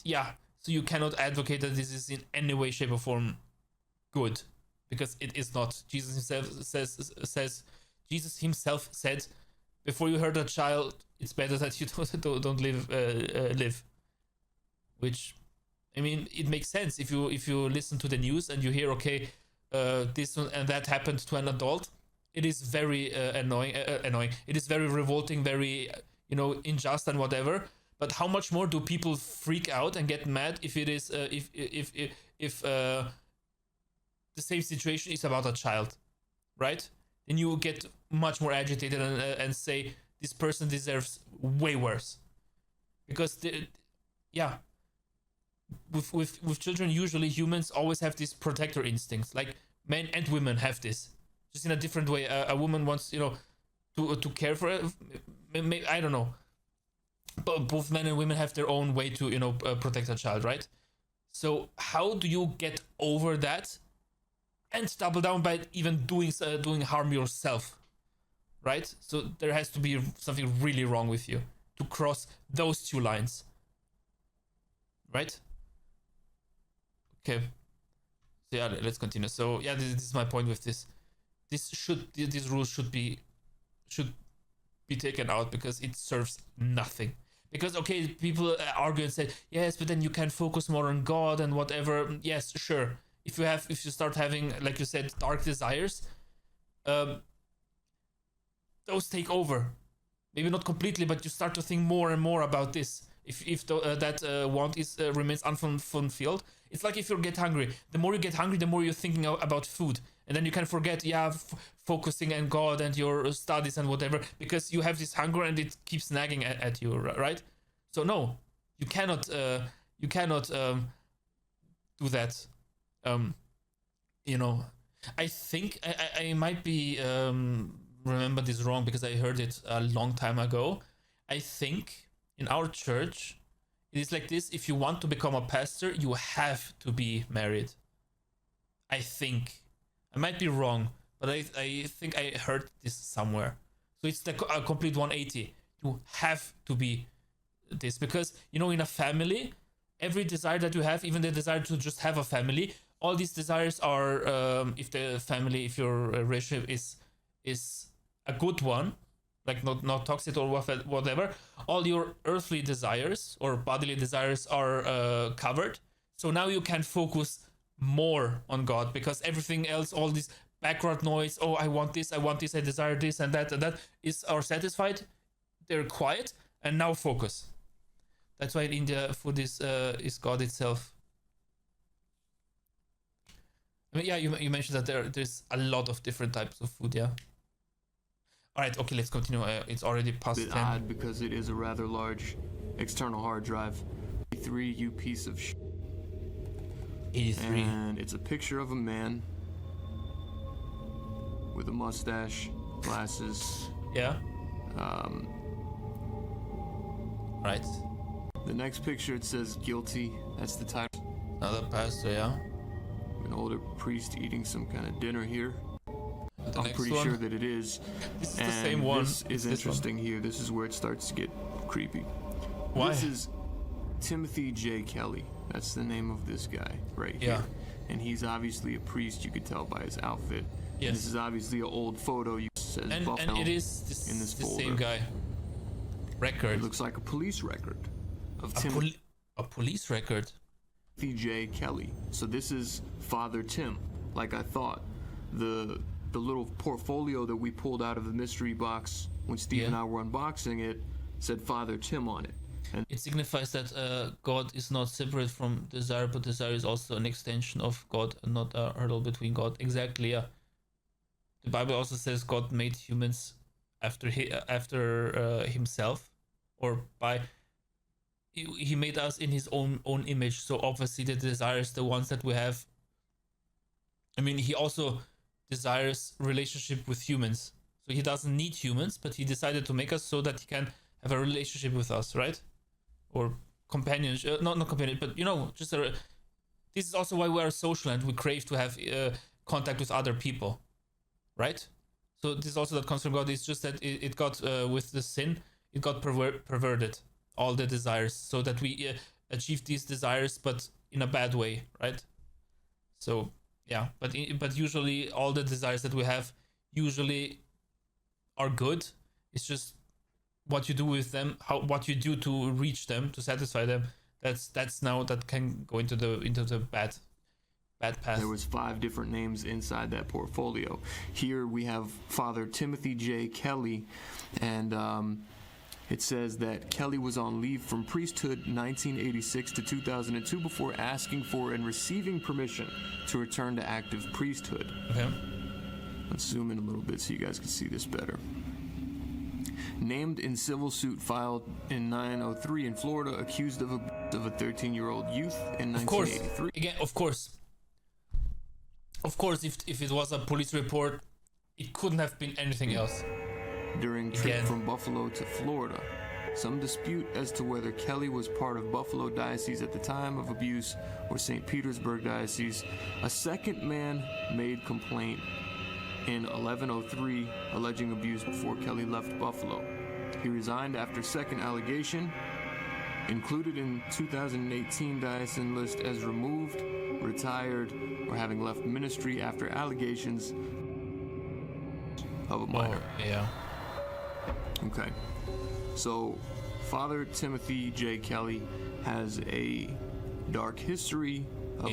[SPEAKER 2] yeah, so you cannot advocate that this is in any way, shape, or form good, because it is not. Jesus himself said, before you hurt a child, it's better that you don't live. Which, I mean, it makes sense if you listen to the news and you hear, okay, this and that happened to an adult. It is very annoying. It is very revolting, very unjust and whatever. But how much more do people freak out and get mad if it is if the same situation is about a child, right? Then you get much more agitated and say this person deserves way worse, because with children, usually humans always have these protector instincts. Like men and women have this, just in a different way. A woman wants to care for it. I don't know, but both men and women have their own way to protect a child, right? So how do you get over that and double down by even doing harm yourself, right? So there has to be something really wrong with you to cross those two lines, right? Okay, so yeah, let's continue. So yeah, this is my point with this. These rules should be taken out, because it serves nothing. Because okay, people argue and say, yes, but then you can focus more on God and whatever. Yes, sure. If you start having, like you said, dark desires, those take over. Maybe not completely, but you start to think more and more about this. If that want remains unfulfilled, it's like if you get hungry. The more you get hungry, the more you're thinking about food, and then you can forget, focusing on God and your studies and whatever, because you have this hunger and it keeps nagging at you, right? So no, you cannot do that. I think I might be remember this wrong, because I heard it a long time ago. I think in our church it is like this: if you want to become a pastor, you have to be married. I think I might be wrong, but I think I heard this somewhere. So it's a complete 180. You have to be this, because in a family, every desire that you have, even the desire to just have a family, all these desires are, if your relationship is a good one, like not toxic or whatever, all your earthly desires or bodily desires are covered. So now you can focus more on God, because everything else, all this background noise, oh, I want this, I desire this and that are satisfied. They're quiet, and now focus. That's why in India food is God itself. I mean, yeah, you mentioned that there's a lot of different types of food, yeah. All right, okay, let's continue. It's already past 10.
[SPEAKER 3] Odd, because it is a rather large external hard drive. 83, you piece of
[SPEAKER 2] 83.
[SPEAKER 3] And it's a picture of a man with a mustache, glasses.
[SPEAKER 2] Yeah. Right.
[SPEAKER 3] The next picture, it says guilty. That's the title.
[SPEAKER 2] Another pastor, yeah.
[SPEAKER 3] An older priest eating some kind of dinner here.
[SPEAKER 2] The
[SPEAKER 3] I'm pretty sure that it is.
[SPEAKER 2] This is the same one.
[SPEAKER 3] This is interesting here. This is where it starts to get creepy.
[SPEAKER 2] Why?
[SPEAKER 3] This is Timothy J. Kelly. That's the name of this guy right here.
[SPEAKER 2] Yeah.
[SPEAKER 3] And he's obviously a priest. You could tell by his outfit.
[SPEAKER 2] Yes.
[SPEAKER 3] This is obviously an old photo. You says
[SPEAKER 2] And
[SPEAKER 3] Buffalo
[SPEAKER 2] it is this,
[SPEAKER 3] in this
[SPEAKER 2] the
[SPEAKER 3] folder.
[SPEAKER 2] same guy. Record.
[SPEAKER 3] It looks like a police record of
[SPEAKER 2] A police record.
[SPEAKER 3] Timothy J. Kelly. So this is Father Tim. Like I thought, the little portfolio that we pulled out of the mystery box when Steve and I were unboxing it said Father Tim on it. And
[SPEAKER 2] It signifies that God is not separate from desire, but desire is also an extension of God and not a hurdle between God. Exactly, yeah. The Bible also says God made humans after himself, or by he made us in his own image. So obviously the desires, the ones that we have. I mean, he also desires relationship with humans. So he doesn't need humans, but he decided to make us so that he can have a relationship with us, right? Or companionship, not companion, but just this is also why we are social and we crave to have contact with other people, right? So this is also that comes from God. It's just that it got with the sin, it got perverted, all the desires, so that we achieve these desires, but in a bad way, right? So yeah, but usually all the desires that we have usually are good. It's just what you do with them, what you do to reach them, to satisfy them. That can go into the bad path.
[SPEAKER 3] there was 5 different names inside that portfolio. Here we have Father Timothy J. Kelly, and it says that Kelly was on leave from priesthood 1986 to 2002 before asking for and receiving permission to return to active priesthood.
[SPEAKER 2] Okay.
[SPEAKER 3] Let's zoom in a little bit so you guys can see this better. Named in civil suit filed in 903 in Florida, accused of a 13-year-old youth in 1983.
[SPEAKER 2] Again, of course, if it was a police report, it couldn't have been anything else.
[SPEAKER 3] During trip from Buffalo to Florida, some dispute as to whether Kelly was part of Buffalo Diocese at the time of abuse or St. Petersburg Diocese. A second man made complaint in 1103 alleging abuse before Kelly left Buffalo. He resigned after second allegation, included in 2018 diocesan list as removed, retired, or having left ministry after allegations of a minor.
[SPEAKER 2] Oh, yeah.
[SPEAKER 3] Okay. So, Father Timothy J. Kelly has a dark history of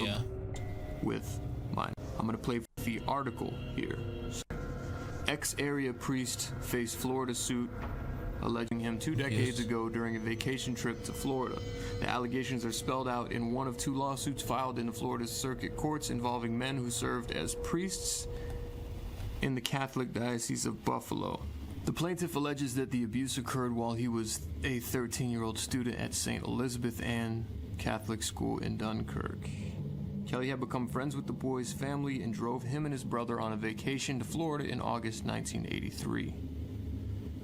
[SPEAKER 3] with mine. I'm going to play the article here. Ex-area priest faced Florida suit alleging him 2 decades ago during a vacation trip to Florida. The allegations are spelled out in one of 2 lawsuits filed in the Florida Circuit Courts involving men who served as priests in the Catholic Diocese of Buffalo. The plaintiff alleges that the abuse occurred while he was a 13-year-old student at St. Elizabeth Ann Catholic School in Dunkirk. Kelly had become friends with the boy's family and drove him and his brother on a vacation to Florida in August 1983.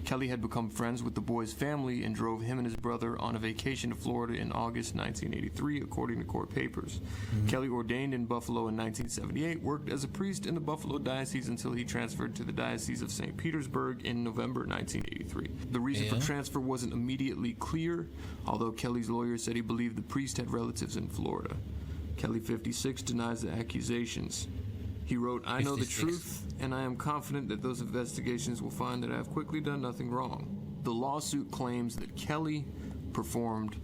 [SPEAKER 3] Kelly had become friends with the boy's family and drove him and his brother on a vacation to Florida in August 1983, according to court papers. Kelly, ordained in Buffalo in 1978, worked as a priest in the Buffalo Diocese until he transferred to the Diocese of St. Petersburg in November 1983. The reason for transfer wasn't immediately clear, although Kelly's lawyer said he believed the priest had relatives in Florida. Kelly, 56, denies the accusations. He wrote, "I know the truth, and I am confident that those investigations will find that I have quickly done nothing wrong." The lawsuit claims that Kelly performed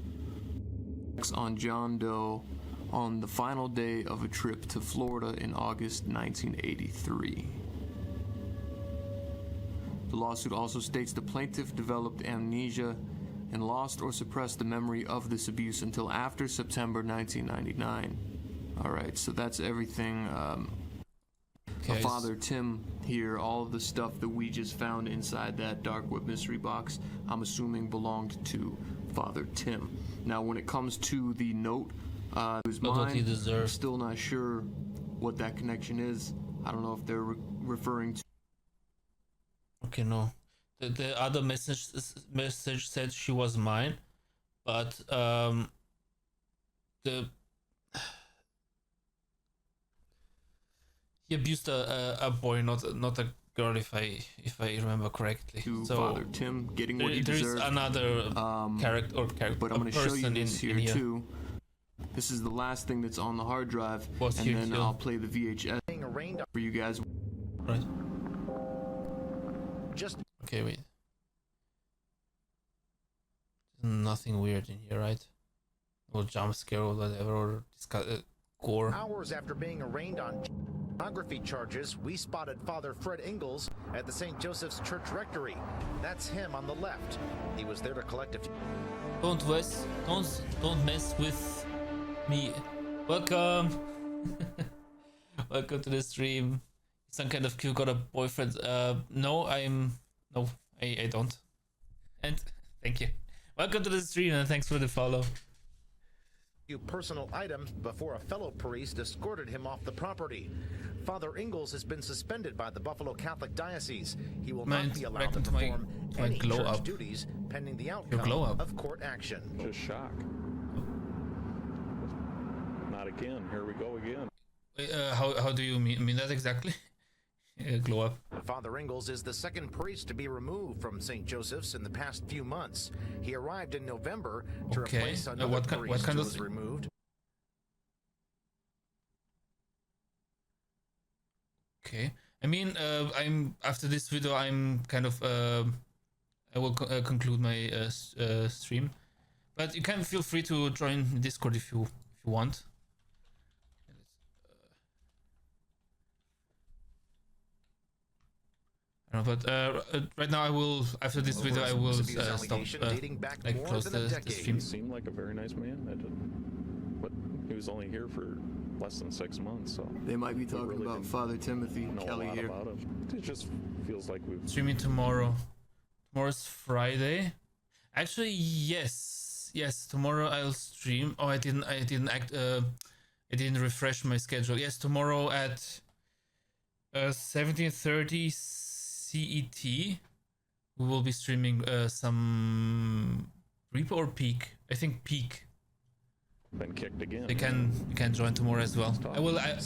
[SPEAKER 3] sex on John Doe on the final day of a trip to Florida in August 1983. The lawsuit also states the plaintiff developed amnesia and lost or suppressed the memory of this abuse until after September 1999. All right, so that's everything. Father Tim here, all of the stuff that we just found inside that dark web mystery box, I'm assuming belonged to Father Tim. Now, when it comes to the note, it was mine. I'm still not sure what that connection is. I don't know if they're referring to.
[SPEAKER 2] Okay, no. The other message said she was mine, but he abused a boy, not a girl, if I remember correctly.
[SPEAKER 3] So Father Tim getting what he deserved.
[SPEAKER 2] There's another character,
[SPEAKER 3] but I'm going to show you this here too. This is the last thing that's on the hard drive, and then I'll play the VHS for you guys.
[SPEAKER 2] Right.
[SPEAKER 6] Just
[SPEAKER 2] Okay, wait. Nothing weird in here, right? No jump scare or whatever, or gore.
[SPEAKER 6] hours after being arraigned on pornography charges, we spotted Father Fred Ingalls at the St. Joseph's Church Rectory. That's him on the left. He was there to collect a few.
[SPEAKER 2] Don't mess with me. Welcome. Welcome to the stream. Some kind of Q got a boyfriend. No, I don't. And thank you. Welcome to the stream and thanks for the follow.
[SPEAKER 6] Personal items before a fellow priest escorted him off the property. Father Ingalls has been suspended by the Buffalo Catholic Diocese. He will not be allowed to perform any church duties pending the outcome of court action.
[SPEAKER 7] Just shock. Not again. Here we go again.
[SPEAKER 2] How do you mean that exactly? Glow up.
[SPEAKER 6] Father Ingalls is the second priest to be removed from St. Joseph's in the past few months. He arrived in November to replace another priest who was removed.
[SPEAKER 2] Okay. I mean, I'm after this video, I'm kind of I will conclude my stream, but you can feel free to join Discord if you want. I don't know, but right now I will, after this video, I will stop, like close the stream.
[SPEAKER 7] He seemed like a very nice man, but he was only here for less than 6 months, so...
[SPEAKER 4] They might be talking
[SPEAKER 7] really
[SPEAKER 4] about Father Timothy Kelly here.
[SPEAKER 7] About him. It just feels like we've...
[SPEAKER 2] Streaming tomorrow. Tomorrow's Friday. Actually, yes, tomorrow I'll stream. Oh, I didn't refresh my schedule. Yes, tomorrow at 17:30 CET, we will be streaming some Reaper or Peak. I think Peak.
[SPEAKER 7] Been kicked again.
[SPEAKER 2] You can join tomorrow as well. I will add this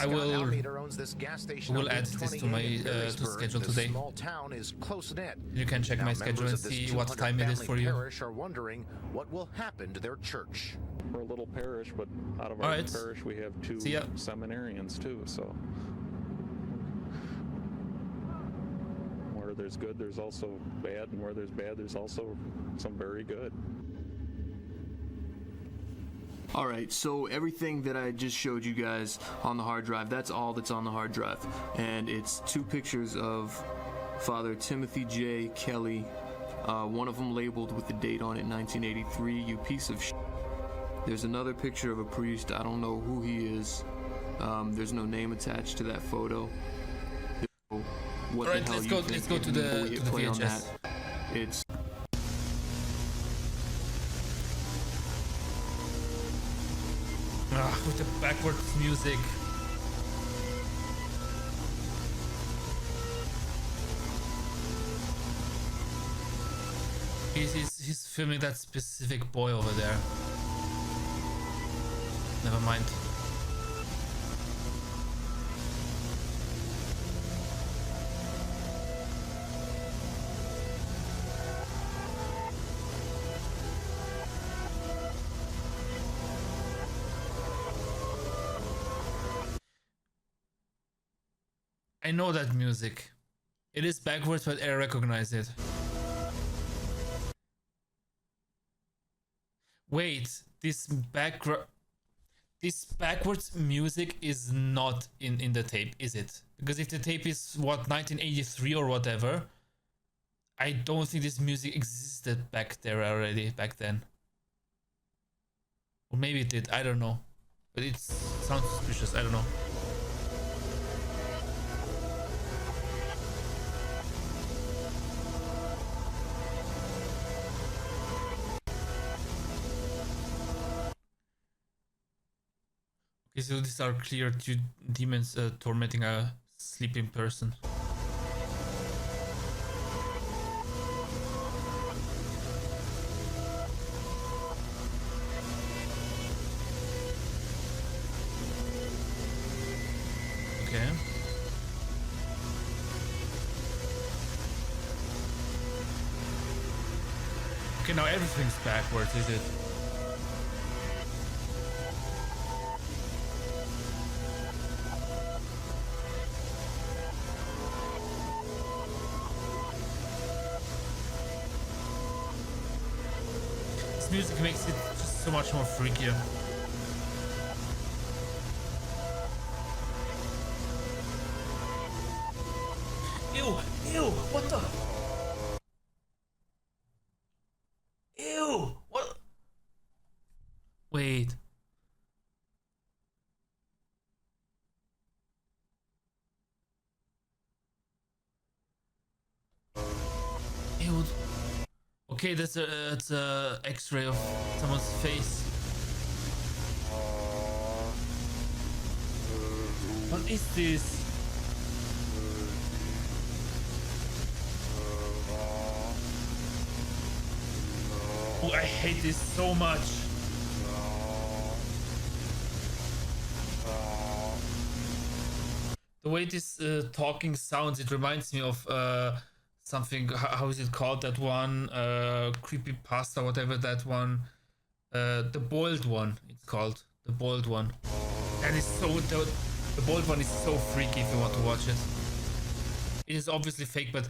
[SPEAKER 2] to my to schedule today.
[SPEAKER 6] Small town is close knit.
[SPEAKER 2] You can check my schedule and see what time it is for you.
[SPEAKER 6] Parish are wondering what will happen to their church.
[SPEAKER 7] We're a little parish, but out of our parish we have 2 seminarians too, so where there's good there's also bad, and where there's bad there's also some very good.
[SPEAKER 4] All right, so everything that I just showed you guys on the hard drive, that's all that's on the hard drive. And it's 2 pictures of Father Timothy J. Kelly, one of them labeled with the date on it, 1983, you piece of shit. There's another picture of a priest, I don't know who he is. There's no name attached to that photo.
[SPEAKER 2] What all right, let's go to the VHS.
[SPEAKER 4] It's...
[SPEAKER 2] with the backwards music. He's filming that specific boy over there. Never mind. I know that music. It is backwards, but I recognize it. Wait, this backwards music is not in the tape, is it? Because if the tape is what, 1983 or whatever, I don't think this music existed back then. Or maybe it did, I don't know. But it sounds suspicious, I don't know. Okay, so these are clear demons tormenting a sleeping person. Okay. Okay, now everything's backwards, is it? music makes it just so much more freakier. Ew, ew, what the? Ew, what? Wait. Ew. Okay, that's a X-ray of someone's face. What is this? Oh, I hate this so much. The way this talking sounds, it reminds me of something. How is it called? That one creepypasta, whatever that one. The boiled one. It's called the boiled one. And it's so the boiled one is so freaky if you want to watch it. It is obviously fake, but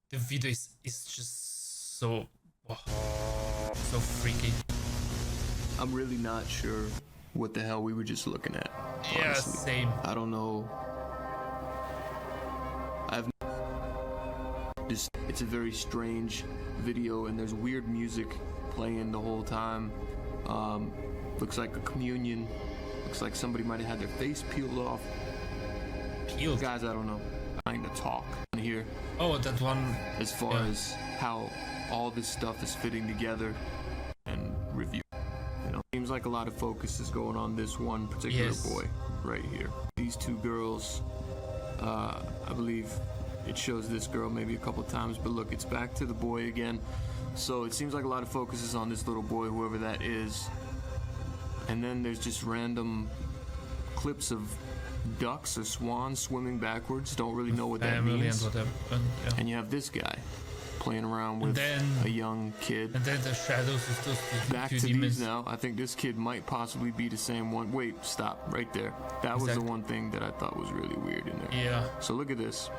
[SPEAKER 2] the video is just so so freaky.
[SPEAKER 4] I'm really not sure what the hell we were just looking at.
[SPEAKER 2] Yeah,
[SPEAKER 4] Honestly.
[SPEAKER 2] same.
[SPEAKER 4] I don't know. It's a very strange video, and there's weird music playing the whole time. Looks like a communion. Looks like somebody might have had their face peeled off.
[SPEAKER 2] Peeled?
[SPEAKER 4] Guys, I don't know. I'm trying to talk here.
[SPEAKER 2] Oh, that one.
[SPEAKER 4] As far as how all this stuff is fitting together and review. You know, seems like a lot of focus is going on this one particular boy right here. These two girls, I believe it shows this girl maybe a couple times, but look, it's back to the boy again. So it seems like a lot of focus is on this little boy, whoever that is. And then there's just random clips of ducks or swans swimming backwards. Don't really know what that means. And you have this guy playing around with a young kid.
[SPEAKER 2] And then the shadows is just
[SPEAKER 4] back to these now. I think this kid might possibly be the same one. Wait, stop right there. That was the one thing that I thought was really weird in there.
[SPEAKER 2] Yeah.
[SPEAKER 4] So look at this.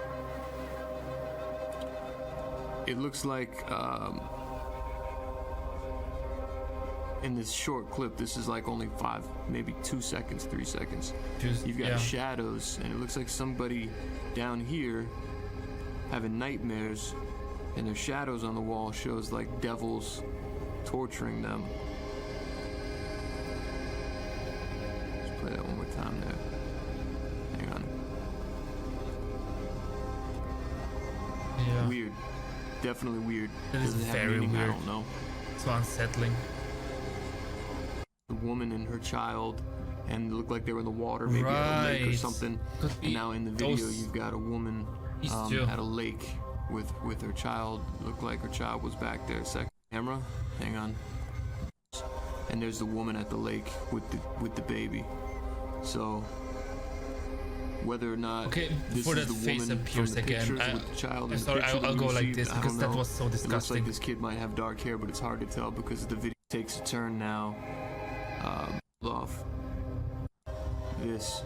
[SPEAKER 4] It looks like in this short clip, this is like only 5, maybe 2 seconds, 3 seconds. You've got shadows, and it looks like somebody down here having nightmares, and their shadows on the wall shows like devils torturing them. Let's play that one more time there. Hang on.
[SPEAKER 2] Yeah.
[SPEAKER 4] Weird. Definitely weird.
[SPEAKER 2] It is very weird.
[SPEAKER 4] I don't know.
[SPEAKER 2] So unsettling.
[SPEAKER 4] The woman and her child, and it looked like they were in the water, maybe at a lake or something. And now in the video, you've got a woman at a lake with her child. Looked like her child was back there. Second camera, hang on. And there's the woman at the lake with the baby. So whether or not this is the woman from the pictures with the child in the picture
[SPEAKER 2] I'll go like
[SPEAKER 4] received,
[SPEAKER 2] this because that was so disgusting.
[SPEAKER 4] It looks like this kid might have dark hair, but it's hard to tell because the video takes a turn now. Off this.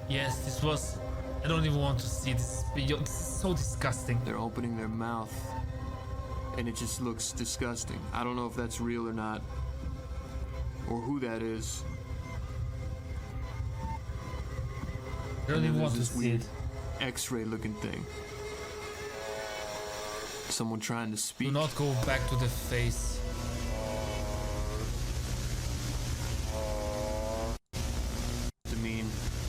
[SPEAKER 2] Yes, this was. I don't even want to see this video. This is so disgusting.
[SPEAKER 4] They're opening their mouth, and it just looks disgusting. I don't know if that's real or not, or who that is.
[SPEAKER 2] I don't even want to see it.
[SPEAKER 4] X-ray looking thing. Someone trying to speak.
[SPEAKER 2] Do not go back to the face.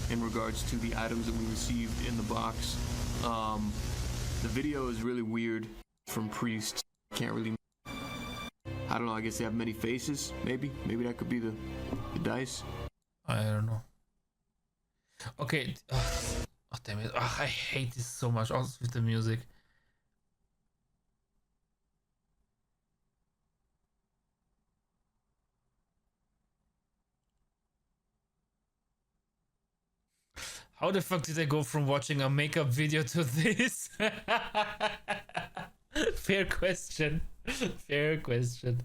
[SPEAKER 4] In regards to the items that we received in the box, the video is really weird from Priest. Can't really. I don't know. I guess they have many faces. Maybe that could be the dice.
[SPEAKER 2] I don't know. Okay. Oh, damn it! Oh, I hate this so much. Also with the music. How the fuck did I go from watching a makeup video to this? Fair question. Fair question.